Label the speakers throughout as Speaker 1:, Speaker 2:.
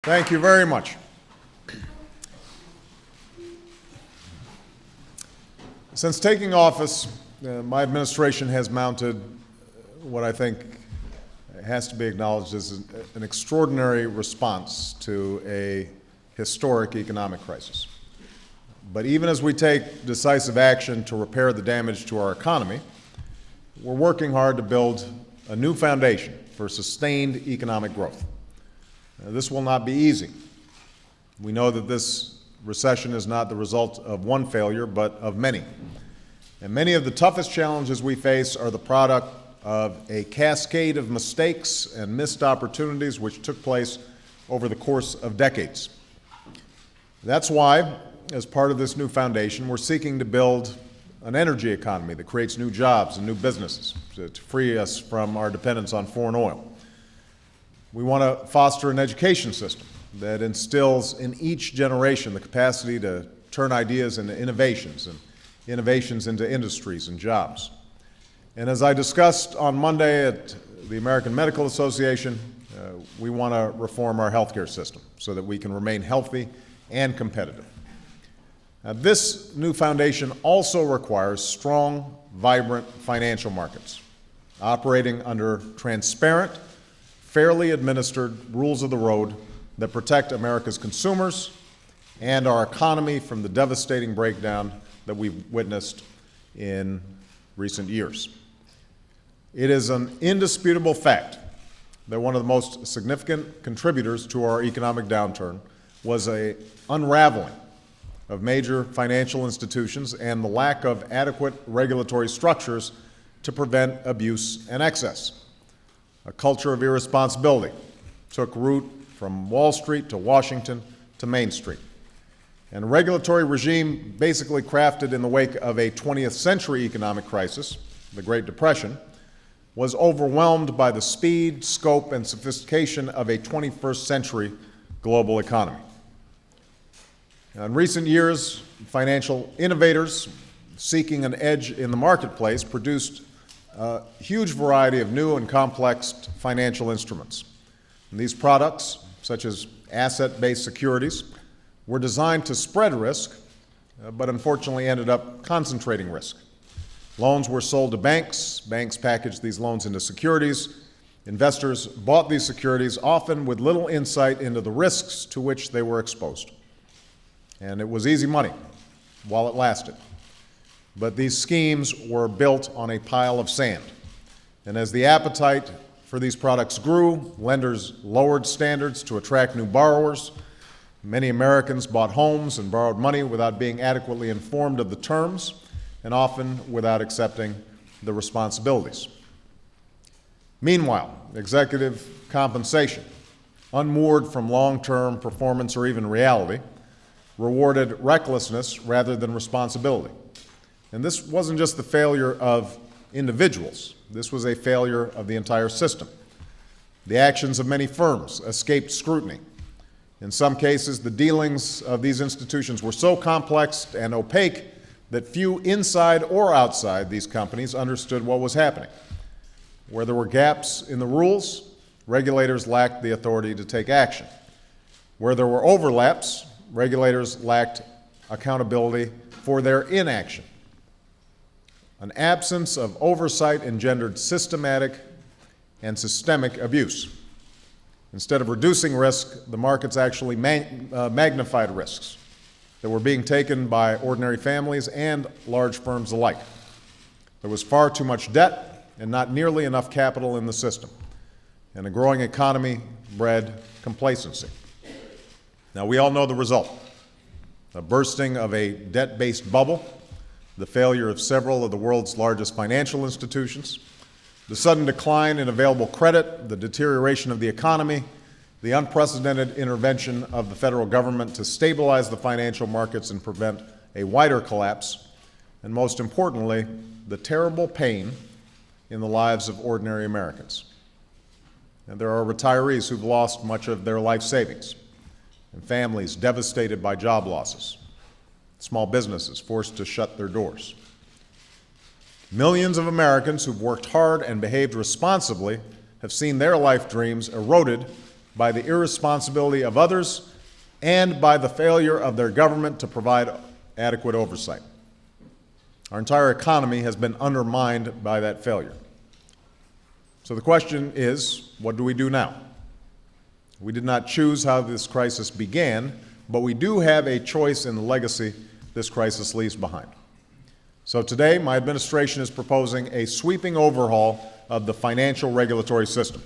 Speaker 1: Thank you very much. Since taking office, my administration has mounted what I think has to be acknowledged as an extraordinary response to a historic economic crisis. But even as we take decisive action to repair the damage to our economy, we're working hard to build a new foundation for sustained economic growth. This will not be easy. We know that this recession is not the result of one failure, but of many. And many of the toughest challenges we face are the product of a cascade of mistakes and missed opportunities which took place over the course of decades. That's why, as part of this new foundation, we're seeking to build an energy economy that creates new jobs and new businesses to free us from our dependence on foreign oil. We want to foster an education system that instills in each generation the capacity to turn ideas into innovations and innovations into industries and jobs. And as I discussed on Monday at the American Medical Association, we want to reform our healthcare system so that we can remain healthy and competitive. Now, this new foundation also requires strong, vibrant financial markets, operating under transparent, fairly administered rules of the road that protect America's consumers and our economy from the devastating breakdown that we've witnessed in recent years. It is an indisputable fact that one of the most significant contributors to our economic downturn was an unraveling of major financial institutions and the lack of adequate regulatory structures to prevent abuse and excess. A culture of irresponsibility took root from Wall Street to Washington to Main Street. And a regulatory regime basically crafted in the wake of a 20th century economic crisis, the Great Depression, was overwhelmed by the speed, scope, and sophistication of a 21st century global economy. Now, in recent years, financial innovators seeking an edge in the marketplace produced a huge variety of new and complex financial instruments. And these products, such as asset-based securities, were designed to spread risk, but unfortunately ended up concentrating risk. Loans were sold to banks, banks packaged these loans into securities, investors bought these securities often with little insight into the risks to which they were exposed. And it was easy money while it lasted. But these schemes were built on a pile of sand. And as the appetite for these products grew, lenders lowered standards to attract new borrowers. Many Americans bought homes and borrowed money without being adequately informed of the terms, and often without accepting the responsibilities. Meanwhile, executive compensation, unmoored from long-term performance or even reality, rewarded recklessness rather than responsibility. And this wasn't just the failure of individuals. This was a failure of the entire system. The actions of many firms escaped scrutiny. In some cases, the dealings of these institutions were so complex and opaque that few inside or outside these companies understood what was happening. Where there were gaps in the rules, regulators lacked the authority to take action. Where there were overlaps, regulators lacked accountability for their inaction. An absence of oversight engendered systematic and systemic abuse. Instead of reducing risk, the markets actually magnified risks that were being taken by ordinary families and large firms alike. There was far too much debt and not nearly enough capital in the system. And a growing economy bred complacency. Now, we all know the result: the bursting of a debt-based bubble, the failure of several of the world's largest financial institutions, the sudden decline in available credit, the deterioration of the economy, the unprecedented intervention of the federal government to stabilize the financial markets and prevent a wider collapse, and most importantly, the terrible pain in the lives of ordinary Americans. And there are retirees who've lost much of their life savings, and families devastated by job losses, small businesses forced to shut their doors. Millions of Americans who've worked hard and behaved responsibly have seen their life dreams eroded by the irresponsibility of others and by the failure of their government to provide adequate oversight. Our entire economy has been undermined by that failure. So the question is, what do we do now? We did not choose how this crisis began, but we do have a choice in the legacy this crisis leaves behind. So today, my administration is proposing a sweeping overhaul of the financial regulatory system,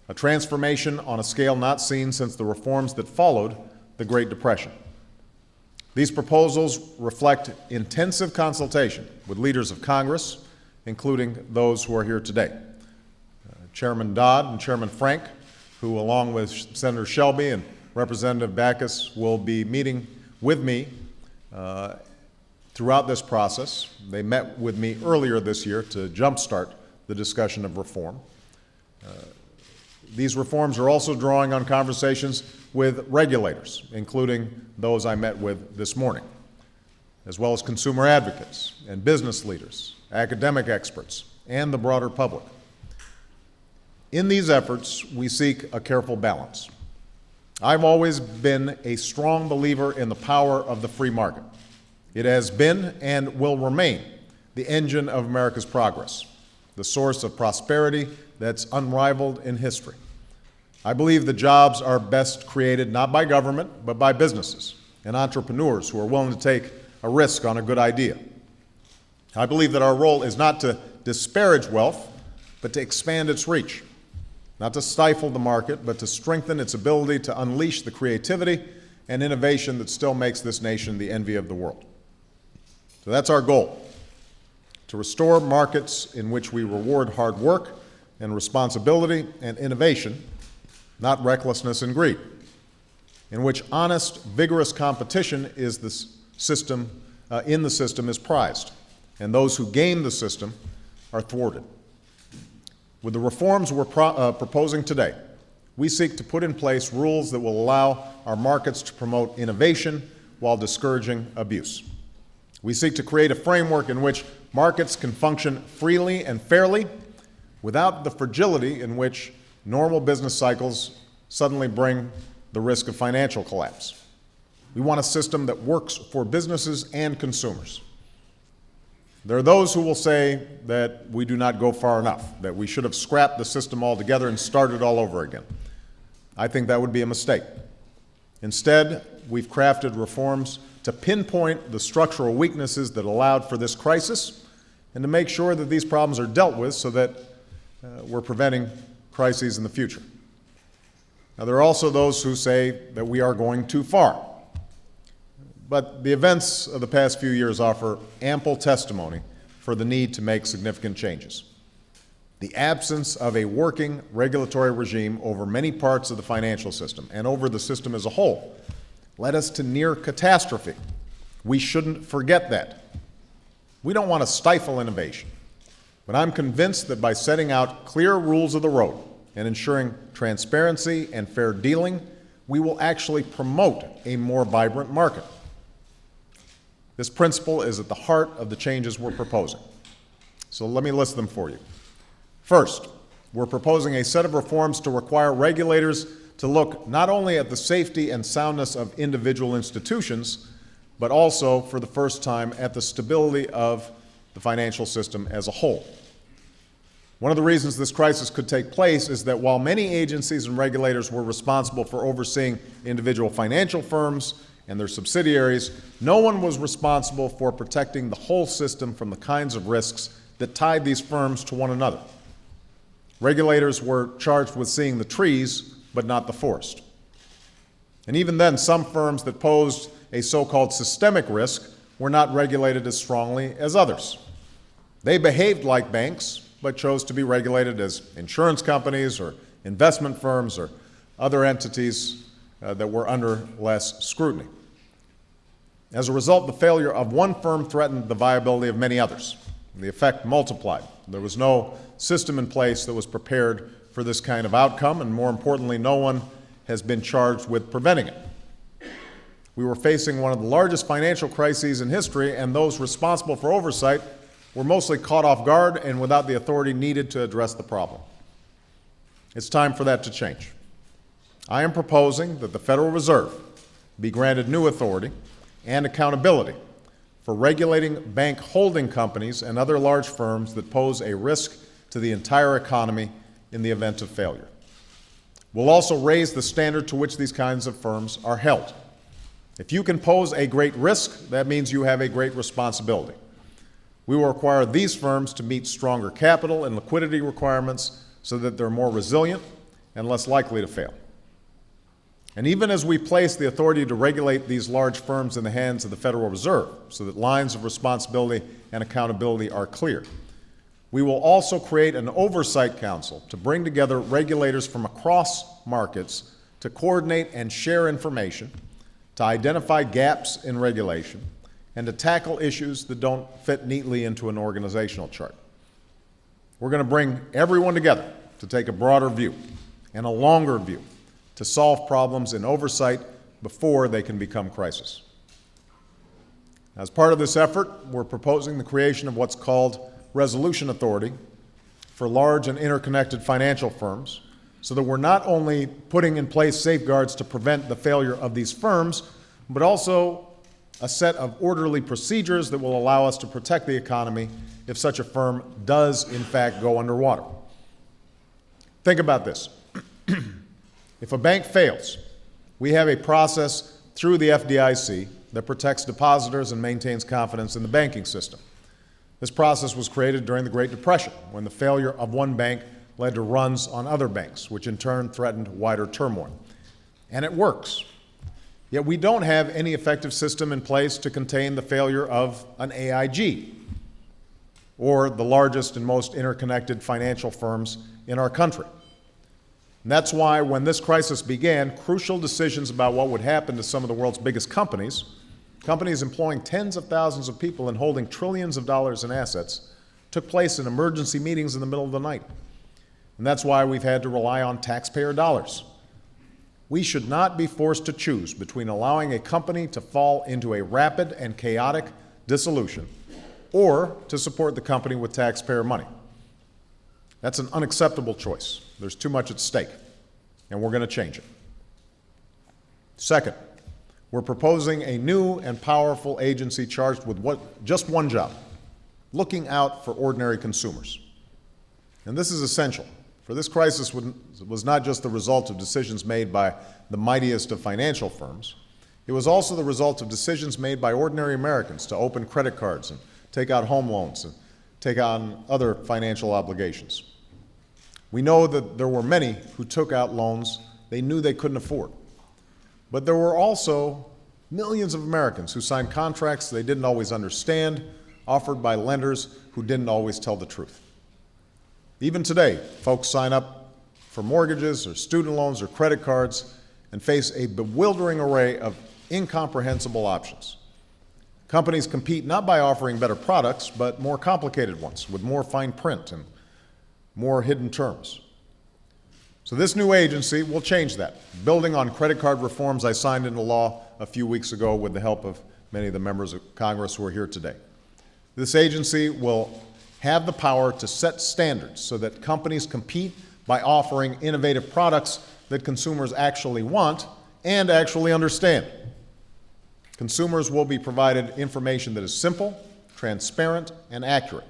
Speaker 1: a transformation on a scale not seen since the reforms that followed the Great Depression. These proposals reflect intensive consultation with leaders of Congress, including those who are here today. Chairman Dodd and Chairman Frank, who along with Senator Shelby and Representative Backus will be meeting with me throughout this process. They met with me earlier this year to jumpstart the discussion of reform. These reforms are also drawing on conversations with regulators, including those I met with this morning, as well as consumer advocates and business leaders, academic experts, and the broader public. In these efforts, we seek a careful balance. I've always been a strong believer in the power of the free market. It has been and will remain the engine of America's progress, the source of prosperity that's unrivaled in history. I believe the jobs are best created not by government, but by businesses and entrepreneurs who are willing to take a risk on a good idea. I believe that our role is not to disparage wealth, but to expand its reach, not to stifle the market, but to strengthen its ability to unleash the creativity and innovation that still makes this nation the envy of the world. So that's our goal, to restore markets in which we reward hard work and responsibility and innovation, not recklessness and greed, in which honest, vigorous competition is the system, in the system is prized, and those who game the system are thwarted. With the reforms we're proposing today, we seek to put in place rules that will allow our markets to promote innovation while discouraging abuse. We seek to create a framework in which markets can function freely and fairly without the fragility in which normal business cycles suddenly bring the risk of financial collapse. We want a system that works for businesses and consumers. There are those who will say that we do not go far enough, that we should have scrapped the system altogether and started all over again. I think that would be a mistake. Instead, we've crafted reforms to pinpoint the structural weaknesses that allowed for this crisis and to make sure that these problems are dealt with so that we're preventing crises in the future. Now, there are also those who say that we are going too far. But the events of the past few years offer ample testimony for the need to make significant changes. The absence of a working regulatory regime over many parts of the financial system and over the system as a whole led us to near catastrophe. We shouldn't forget that. We don't want to stifle innovation, but I'm convinced that by setting out clear rules of the road and ensuring transparency and fair dealing, we will actually promote a more vibrant market. This principle is at the heart of the changes we're proposing. So let me list them for you. First, we're proposing a set of reforms to require regulators to look not only at the safety and soundness of individual institutions, but also, for the first time, at the stability of the financial system as a whole. One of the reasons this crisis could take place is that while many agencies and regulators were responsible for overseeing individual financial firms and their subsidiaries, no one was responsible for protecting the whole system from the kinds of risks that tied these firms to one another. Regulators were charged with seeing the trees, but not the forest. And even then, some firms that posed a so-called systemic risk were not regulated as strongly as others. They behaved like banks, but chose to be regulated as insurance companies or investment firms or other entities that were under less scrutiny. As a result, the failure of one firm threatened the viability of many others. The effect multiplied. There was no system in place that was prepared for this kind of outcome, and more importantly, no one has been charged with preventing it. We were facing one of the largest financial crises in history, and those responsible for oversight were mostly caught off guard and without the authority needed to address the problem. It's time for that to change. I am proposing that the Federal Reserve be granted new authority and accountability for regulating bank holding companies and other large firms that pose a risk to the entire economy in the event of failure. We'll also raise the standard to which these kinds of firms are held. If you can pose a great risk, that means you have a great responsibility. We will require these firms to meet stronger capital and liquidity requirements so that they're more resilient and less likely to fail. And even as we place the authority to regulate these large firms in the hands of the Federal Reserve so that lines of responsibility and accountability are clear, we will also create an oversight council to bring together regulators from across markets to coordinate and share information, to identify gaps in regulation, and to tackle issues that don't fit neatly into an organizational chart. We're going to bring everyone together to take a broader view and a longer view to solve problems in oversight before they can become crisis. As part of this effort, we're proposing the creation of what's called resolution authority for large and interconnected financial firms, so that we're not only putting in place safeguards to prevent the failure of these firms, but also a set of orderly procedures that will allow us to protect the economy if such a firm does, in fact, go underwater. Think about this. If a bank fails, we have a process through the FDIC that protects depositors and maintains confidence in the banking system. This process was created during the Great Depression, when the failure of one bank led to runs on other banks, which in turn threatened wider turmoil. And it works. Yet we don't have any effective system in place to contain the failure of an AIG or the largest and most interconnected financial firms in our country. And that's why when this crisis began, crucial decisions about what would happen to some of the world's biggest companies, companies employing tens of thousands of people and holding trillions of dollars in assets, took place in emergency meetings in the middle of the night. And that's why we've had to rely on taxpayer dollars. We should not be forced to choose between allowing a company to fall into a rapid and chaotic dissolution or to support the company with taxpayer money. That's an unacceptable choice. There's too much at stake, and we're going to change it. Second, we're proposing a new and powerful agency charged with just one job: looking out for ordinary consumers. And this is essential, for this crisis was not just the result of decisions made by the mightiest of financial firms. It was also the result of decisions made by ordinary Americans to open credit cards and take out home loans and take on other financial obligations. We know that there were many who took out loans they knew they couldn't afford. But there were also millions of Americans who signed contracts they didn't always understand, offered by lenders who didn't always tell the truth. Even today, folks sign up for mortgages or student loans or credit cards and face a bewildering array of incomprehensible options. Companies compete not by offering better products, but more complicated ones with more fine print and more hidden terms. So this new agency will change that, building on credit card reforms I signed into law a few weeks ago with the help of many of the members of Congress who are here today. This agency will have the power to set standards so that companies compete by offering innovative products that consumers actually want and actually understand. Consumers will be provided information that is simple, transparent, and accurate.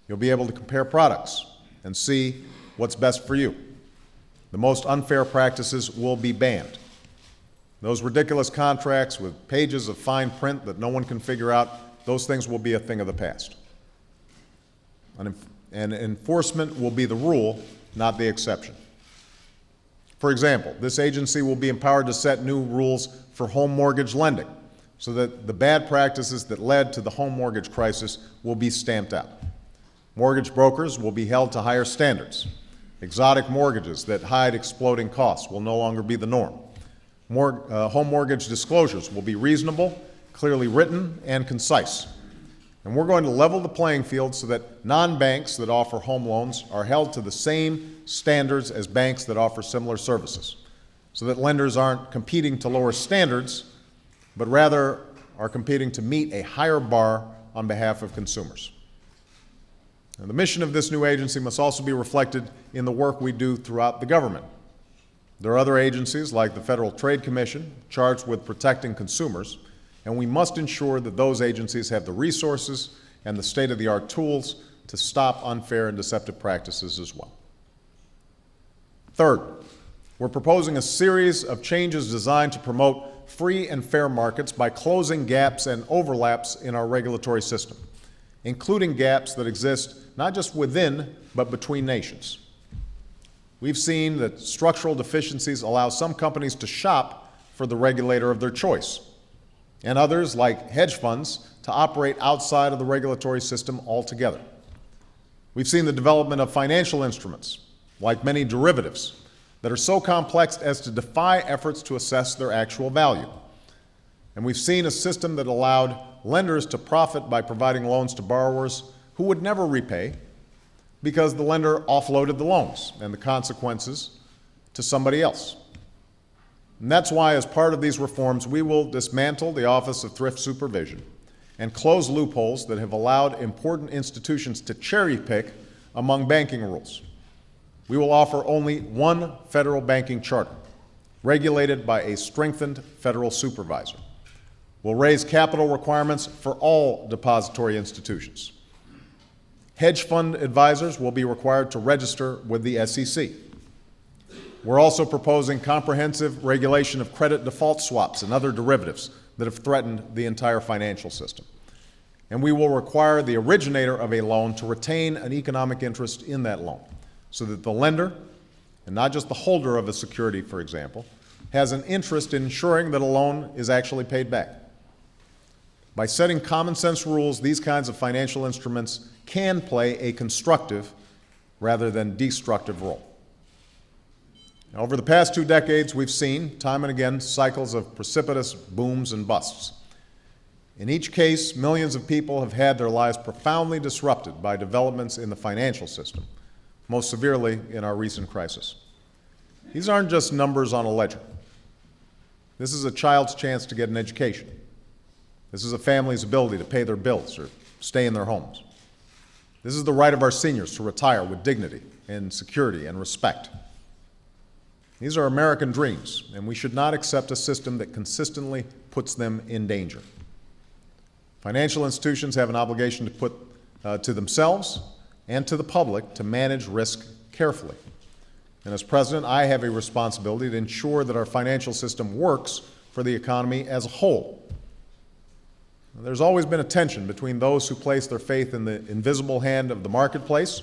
Speaker 1: You'll be able to compare products and see what's best for you. The most unfair practices will be banned. Those ridiculous contracts with pages of fine print that no one can figure out, those things will be a thing of the past. And enforcement will be the rule, not the exception. For example, this agency will be empowered to set new rules for home mortgage lending so that the bad practices that led to the home mortgage crisis will be stamped out. Mortgage brokers will be held to higher standards. Exotic mortgages that hide exploding costs will no longer be the norm. Home mortgage disclosures will be reasonable, clearly written, and concise. And we're going to level the playing field so that non-banks that offer home loans are held to the same standards as banks that offer similar services, so that lenders aren't competing to lower standards, but rather are competing to meet a higher bar on behalf of consumers. And the mission of this new agency must also be reflected in the work we do throughout the government. There are other agencies like the Federal Trade Commission charged with protecting consumers, and we must ensure that those agencies have the resources and the state-of-the-art tools to stop unfair and deceptive practices as well. Third, we're proposing a series of changes designed to promote free and fair markets by closing gaps and overlaps in our regulatory system, including gaps that exist not just within, but between nations. We've seen that structural deficiencies allow some companies to shop for the regulator of their choice, and others, like hedge funds, to operate outside of the regulatory system altogether. We've seen the development of financial instruments, like many derivatives, that are so complex as to defy efforts to assess their actual value. And we've seen a system that allowed lenders to profit by providing loans to borrowers who would never repay because the lender offloaded the loans and the consequences to somebody else. And that's why, as part of these reforms, we will dismantle the Office of Thrift Supervision and close loopholes that have allowed important institutions to cherry-pick among banking rules. We will offer only one federal banking charter, regulated by a strengthened federal supervisor. We'll raise capital requirements for all depository institutions. Hedge fund advisors will be required to register with the SEC. We're also proposing comprehensive regulation of credit default swaps and other derivatives that have threatened the entire financial system. And we will require the originator of a loan to retain an economic interest in that loan, so that the lender, and not just the holder of a security, for example, has an interest in ensuring that a loan is actually paid back. By setting common sense rules, these kinds of financial instruments can play a constructive rather than destructive role. Now, over the past 2 decades, we've seen, time and again, cycles of precipitous booms and busts. In each case, millions of people have had their lives profoundly disrupted by developments in the financial system, most severely in our recent crisis. These aren't just numbers on a ledger. This is a child's chance to get an education. This is a family's ability to pay their bills or stay in their homes. This is the right of our seniors to retire with dignity and security and respect. These are American dreams, and we should not accept a system that consistently puts them in danger. Financial institutions have an obligation to put to themselves and to the public to manage risk carefully. And as president, I have a responsibility to ensure that our financial system works for the economy as a whole. There's always been a tension between those who place their faith in the invisible hand of the marketplace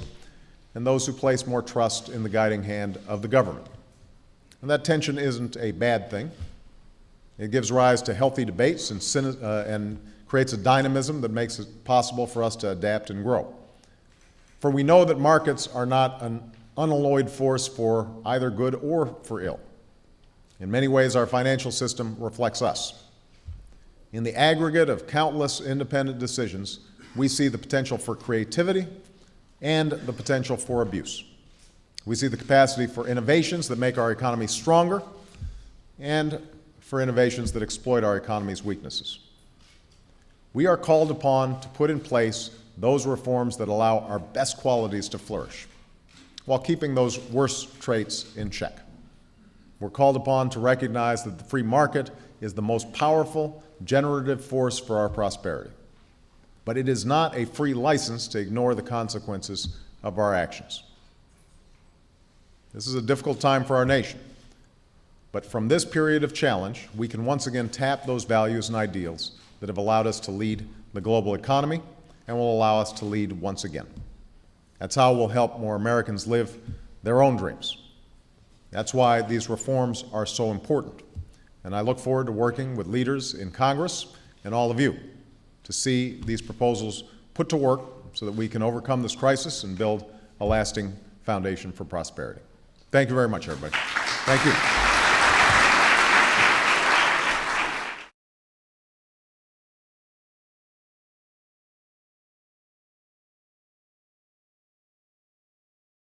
Speaker 1: and those who place more trust in the guiding hand of the government. And that tension isn't a bad thing. It gives rise to healthy debates and creates a dynamism that makes it possible for us to adapt and grow. For we know that markets are not an unalloyed force for either good or for ill. In many ways, our financial system reflects us. In the aggregate of countless independent decisions, we see the potential for creativity and the potential for abuse. We see the capacity for innovations that make our economy stronger and for innovations that exploit our economy's weaknesses. We are called upon to put in place those reforms that allow our best qualities to flourish, while keeping those worst traits in check. We're called upon to recognize that the free market is the most powerful, generative force for our prosperity. But it is not a free license to ignore the consequences of our actions. This is a difficult time for our nation. But from this period of challenge, we can once again tap those values and ideals that have allowed us to lead the global economy and will allow us to lead once again. That's how we'll help more Americans live their own dreams. That's why these reforms are so important. And I look forward to working with leaders in Congress and all of you to see these proposals put to work so that we can overcome this crisis and build a lasting foundation for prosperity. Thank you very much, everybody. Thank you.